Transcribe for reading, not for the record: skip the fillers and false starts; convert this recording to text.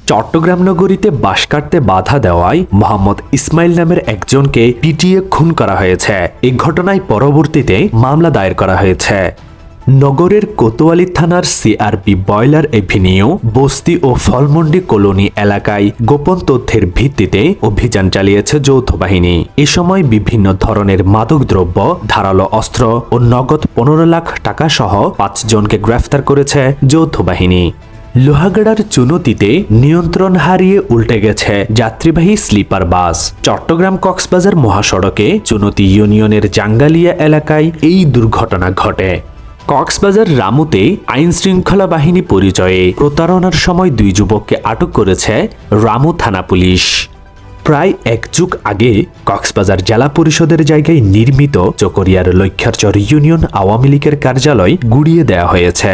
চট্টগ্রাম নগরীতে বাস কাটতে বাধা দেওয়ায় মোহাম্মদ ইসমাইল নামের একজনকে পিটিয়ে খুন করা হয়েছে। এই ঘটনায় পরবর্তীতে মামলা দায়ের করা হয়েছে। নগরের কোতোয়ালি থানার সিআরপি বয়লার এভিনিউ, বস্তি ও ফলমন্ডি কলোনি এলাকায় গোপন তথ্যের ভিত্তিতে অভিযান চালিয়েছে যৌথ বাহিনী। এ সময় বিভিন্ন ধরনের মাদকদ্রব্য, ধারালো অস্ত্র ও নগদ 15 লাখ টাকা সহ 5 জনকে গ্রেফতার করেছে যৌথ বাহিনী। লোহাগাড়ার চুনতিতে নিয়ন্ত্রণ হারিয়ে উল্টে গেছে যাত্রীবাহী স্লিপার বাস। চট্টগ্রাম কক্সবাজার মহাসড়কে চুনতি ইউনিয়নের জাঙ্গালিয়া এলাকায় এই দুর্ঘটনা ঘটে। কক্সবাজার রামুতে আইন শৃঙ্খলা বাহিনী পরিচয়ে প্রতারণার সময় 2 যুবককে আটক করেছে রামু থানা পুলিশ। প্রায় 1 যুগ আগে কক্সবাজার জেলা পরিষদের জায়গায় নির্মিত চকরিয়ার লক্ষ্যারচর ইউনিয়ন আওয়ামী লীগের কার্যালয় গুড়িয়ে দেওয়া হয়েছে।